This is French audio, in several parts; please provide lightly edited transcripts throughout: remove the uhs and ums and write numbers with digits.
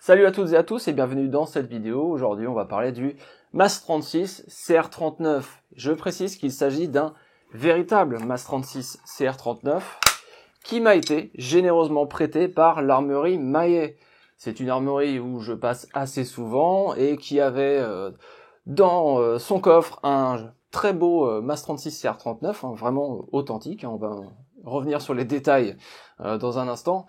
Salut à toutes et à tous et bienvenue dans cette vidéo. Aujourd'hui, on va parler du MAS 36 CR39. Je précise qu'il s'agit d'un véritable MAS 36 CR39 qui m'a été généreusement prêté par l'armerie Maillet. C'est une armerie où je passe assez souvent et qui avait dans son coffre un très beau MAS 36 CR39, vraiment authentique. On va revenir sur les détails dans un instant.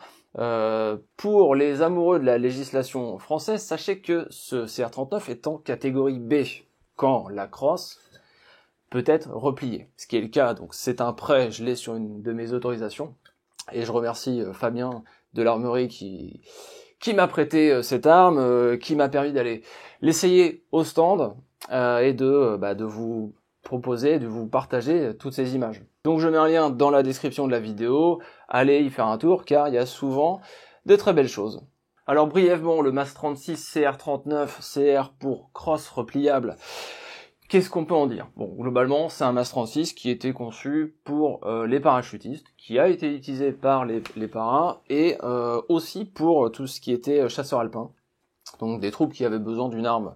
Pour les amoureux de la législation française, sachez que ce CR39 est en catégorie B, quand la crosse peut être repliée, ce qui est le cas. Donc c'est un prêt, je l'ai sur une de mes autorisations, et je remercie Fabien de l'armerie qui m'a prêté cette arme, qui m'a permis d'aller l'essayer au stand et de vous proposer, de vous partager toutes ces images. Donc je mets un lien dans la description de la vidéo, allez y faire un tour car il y a souvent de très belles choses. Alors brièvement, le MAS 36 CR39, CR pour crosse repliable, qu'est-ce qu'on peut en dire? Bon, globalement, c'est un MAS 36 qui était conçu pour les parachutistes, qui a été utilisé par les paras et aussi pour tout ce qui était chasseur alpin. Donc des troupes qui avaient besoin d'une arme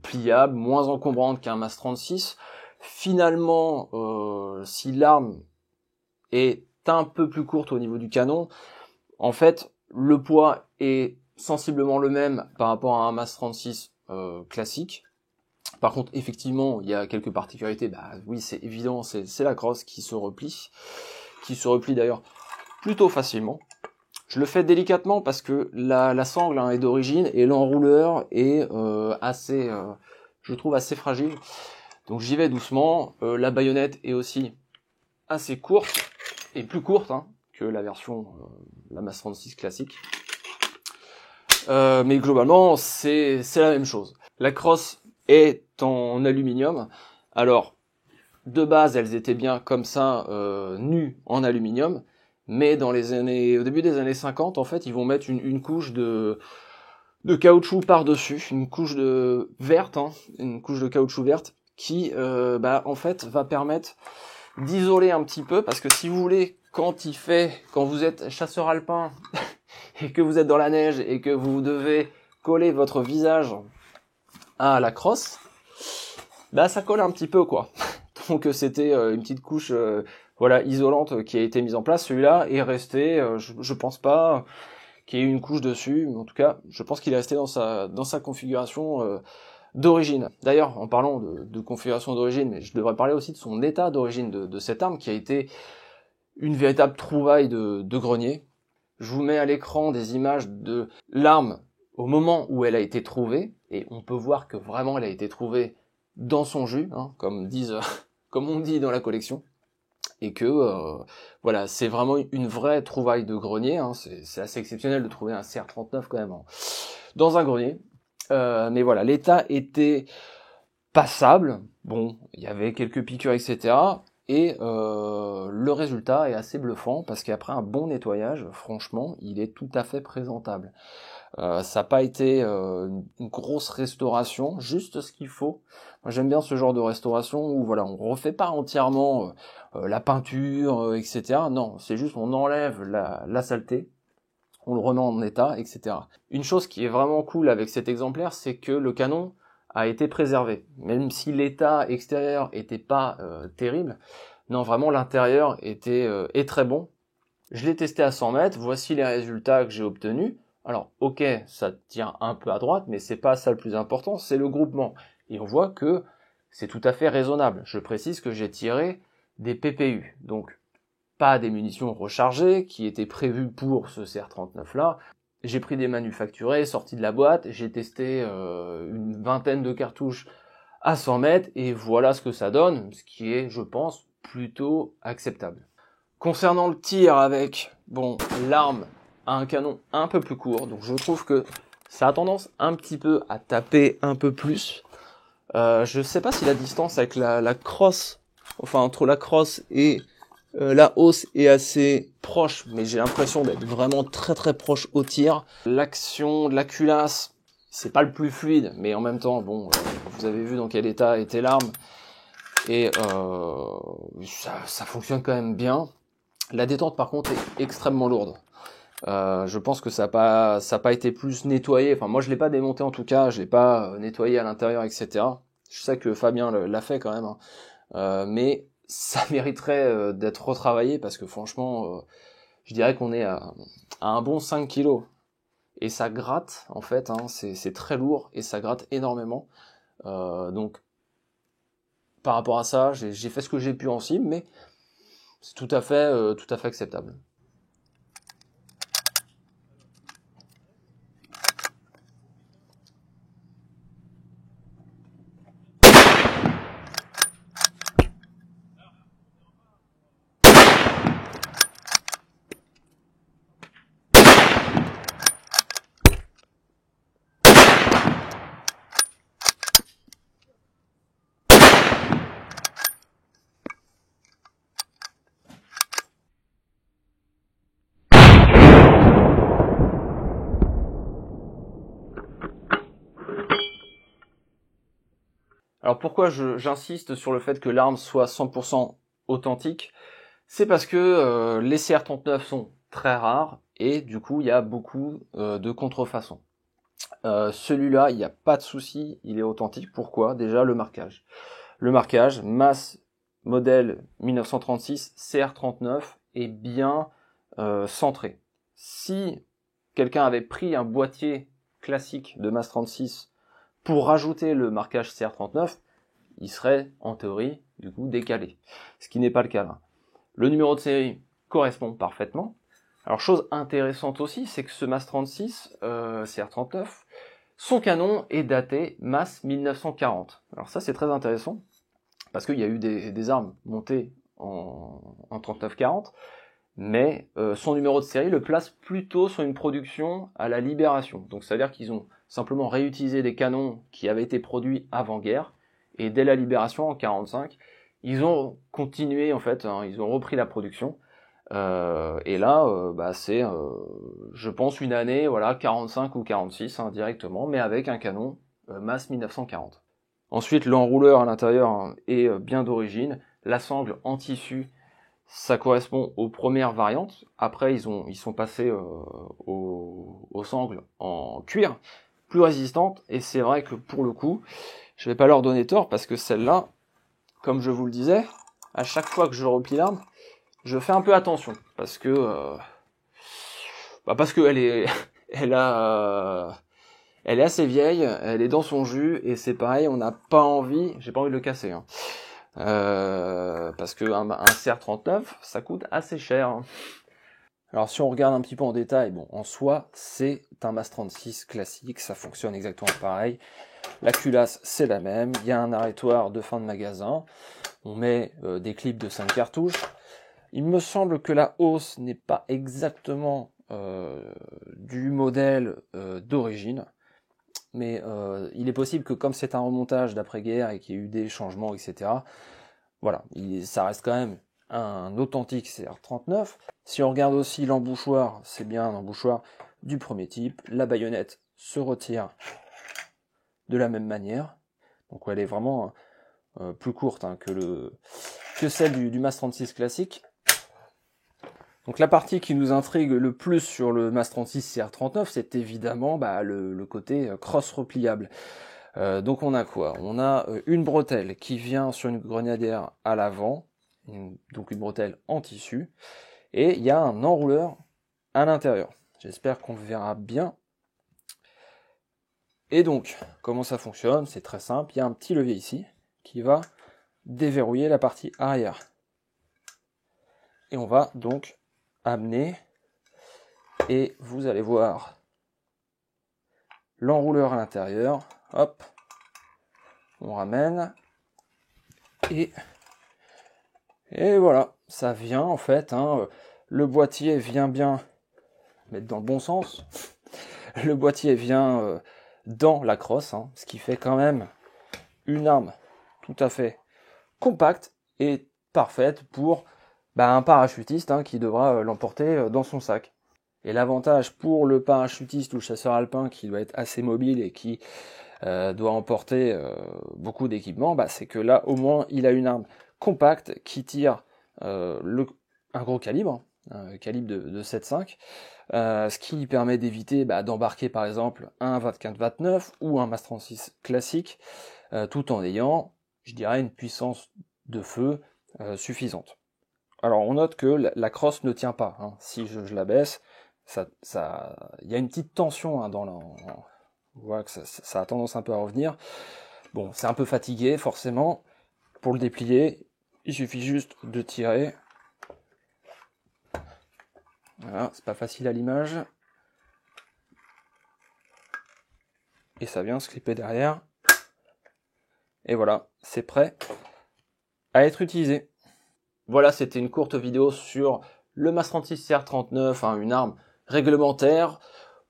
pliable, moins encombrante qu'un MAS 36. Finalement, si l'arme est un peu plus courte au niveau du canon, en fait, le poids est sensiblement le même par rapport à un MAS 36 classique. Par contre, effectivement, il y a quelques particularités. Bah oui, c'est évident, c'est la crosse qui se replie d'ailleurs plutôt facilement. Je le fais délicatement parce que la sangle est d'origine et l'enrouleur est je trouve assez fragile. Donc j'y vais doucement. La baïonnette est aussi assez courte et plus courte que la version la MAS 36 classique. Mais globalement, c'est la même chose. La crosse est en aluminium. Alors, de base, elles étaient bien comme ça, nues en aluminium. Mais au début des années 50, en fait, ils vont mettre une couche de caoutchouc par-dessus, une couche verte, une couche de caoutchouc verte, qui, en fait, va permettre d'isoler un petit peu, parce que si vous voulez, quand vous êtes chasseur alpin, et que vous êtes dans la neige, et que vous devez coller votre visage à la crosse, ça colle un petit peu, quoi. Donc c'était une petite couche isolante qui a été mise en place. Celui-là est resté, je pense pas qu'il y ait eu une couche dessus, mais en tout cas, je pense qu'il est resté dans sa configuration d'origine. D'ailleurs, en parlant de configuration d'origine, mais je devrais parler aussi de son état d'origine de cette arme qui a été une véritable trouvaille de grenier. Je vous mets à l'écran des images de l'arme au moment où elle a été trouvée, et on peut voir que vraiment elle a été trouvée dans son jus, comme on dit dans la collection, et que c'est vraiment une vraie trouvaille de grenier. C'est assez exceptionnel de trouver un CR39 quand même dans un grenier. Mais voilà, l'état était passable. Bon, il y avait quelques piqûres, etc. Et le résultat est assez bluffant parce qu'après un bon nettoyage, franchement, il est tout à fait présentable. Ça n'a pas été une grosse restauration, juste ce qu'il faut. Moi, j'aime bien ce genre de restauration où on refait pas entièrement la peinture, etc. Non, c'est juste on enlève la saleté, on le remet en état, etc. Une chose qui est vraiment cool avec cet exemplaire, c'est que le canon a été préservé. Même si l'état extérieur était pas terrible, non, vraiment l'intérieur est très bon. Je l'ai testé à 100 mètres, voici les résultats que j'ai obtenus. Alors, ok, ça tient un peu à droite, mais c'est pas ça le plus important, c'est le groupement. Et on voit que c'est tout à fait raisonnable. Je précise que j'ai tiré des PPU, donc pas des munitions rechargées qui étaient prévues pour ce CR39 là. J'ai pris des manufacturés, sortis de la boîte, j'ai testé une vingtaine de cartouches à 100 mètres, et voilà ce que ça donne, ce qui est, je pense, plutôt acceptable. Concernant le tir avec, l'arme a un canon un peu plus court, donc je trouve que ça a tendance un petit peu à taper un peu plus. Je sais pas si la distance avec la crosse, entre la crosse et la hausse est assez proche, mais j'ai l'impression d'être vraiment très très proche au tir. L'action de la culasse, c'est pas le plus fluide, mais en même temps, vous avez vu dans quel état était l'arme, et ça fonctionne quand même bien. La détente par contre est extrêmement lourde. Je pense que ça a pas été plus nettoyé. Enfin, moi, je l'ai pas démonté en tout cas. Je l'ai pas nettoyé à l'intérieur, etc. Je sais que Fabien l'a fait quand même, hein. Mais ça mériterait d'être retravaillé parce que franchement, je dirais qu'on est à un bon 5 kilos. Et ça gratte, en fait, hein, c'est très lourd et ça gratte énormément. Donc, par rapport à ça, j'ai fait ce que j'ai pu en cime, mais c'est tout à fait acceptable. Alors pourquoi j'insiste sur le fait que l'arme soit 100% authentique? C'est parce que les CR39 sont très rares et du coup il y a beaucoup de contrefaçons. Celui-là, il n'y a pas de souci, il est authentique. Pourquoi? Déjà le marquage. Le marquage, masse modèle 1936 CR39 est bien centré. Si quelqu'un avait pris un boîtier classique de masse 36 pour rajouter le marquage CR39, il serait en théorie du coup décalé, ce qui n'est pas le cas là. Le numéro de série correspond parfaitement. Alors chose intéressante aussi, c'est que ce MAS 36 CR39, son canon est daté MAS 1940. Alors ça c'est très intéressant parce qu'il y a eu des armes montées en 39-40, mais son numéro de série le place plutôt sur une production à la Libération. Donc ça veut dire qu'ils ont simplement réutilisé des canons qui avaient été produits avant-guerre, et dès la Libération en 45, ils ont continué en fait, hein, ils ont repris la production. Et là, c'est, je pense, une année, voilà, 45 ou 46 hein, directement, mais avec un canon MAS 1940. Ensuite, l'enrouleur à l'intérieur hein, est bien d'origine. La sangle en tissu, ça correspond aux premières variantes. Après, ils sont passés aux sangles en cuir, plus résistantes. Et c'est vrai que pour le coup, je vais pas leur donner tort parce que celle-là, comme je vous le disais, à chaque fois que je replie l'arme, je fais un peu attention parce que elle est, elle est assez vieille, elle est dans son jus et c'est pareil, on n'a pas envie, j'ai pas envie de le casser, hein. Parce que un CR39, ça coûte assez cher, hein. Alors si on regarde un petit peu en détail, bon, en soi, c'est un MAS 36 classique, ça fonctionne exactement pareil. La culasse, c'est la même, il y a un arrêtoir de fin de magasin, on met des clips de 5 cartouches. Il me semble que la hausse n'est pas exactement du modèle d'origine, mais il est possible que comme c'est un remontage d'après-guerre et qu'il y a eu des changements, etc., voilà, ça reste quand même un authentique CR39. Si on regarde aussi l'embouchoir, c'est bien un embouchoir du premier type. La baïonnette se retire de la même manière. Donc elle est vraiment plus courte hein, que celle du MAS 36 classique. Donc la partie qui nous intrigue le plus sur le MAS 36 CR39, c'est évidemment le côté cross repliable. Donc on a quoi? On a une bretelle qui vient sur une grenadière à l'avant, donc une bretelle en tissu, et il y a un enrouleur à l'intérieur. J'espère qu'on le verra bien. Et donc, comment ça fonctionne? C'est très simple, il y a un petit levier ici qui va déverrouiller la partie arrière. Et on va donc amener, et vous allez voir l'enrouleur à l'intérieur. Hop, on ramène, et voilà, ça vient en fait, hein, le boîtier vient bien mettre dans le bon sens, le boîtier vient dans la crosse, hein, ce qui fait quand même une arme tout à fait compacte et parfaite pour un parachutiste hein, qui devra l'emporter dans son sac. Et l'avantage pour le parachutiste ou le chasseur alpin qui doit être assez mobile et qui doit emporter beaucoup d'équipements, c'est que là au moins il a une arme compacte qui tire un gros calibre, calibre de 7.5, ce qui lui permet d'éviter d'embarquer par exemple un 24-29 ou un MAS 36 classique, tout en ayant, je dirais, une puissance de feu suffisante. Alors on note que la crosse ne tient pas, hein. Si je la baisse, il y a une petite tension, hein, on voit que ça a tendance un peu à revenir. Bon, c'est un peu fatigué forcément. Pour le déplier, il suffit juste de tirer. Voilà, c'est pas facile à l'image. Et ça vient se clipper derrière. Et voilà, c'est prêt à être utilisé. Voilà, c'était une courte vidéo sur le MAS 36 CR39, hein, une arme réglementaire,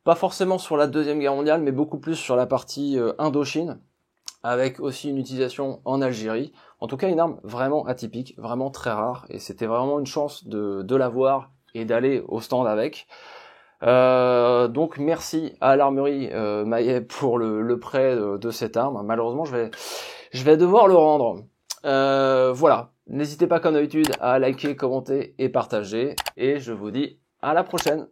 pas forcément sur la Deuxième Guerre mondiale, mais beaucoup plus sur la partie Indochine, avec aussi une utilisation en Algérie. En tout cas, une arme vraiment atypique, vraiment très rare, et c'était vraiment une chance de l'avoir et d'aller au stand avec. Donc merci à l'armerie Maillet pour le prêt de cette arme. Malheureusement, je vais devoir le rendre. Voilà, n'hésitez pas comme d'habitude à liker, commenter et partager, et je vous dis à la prochaine.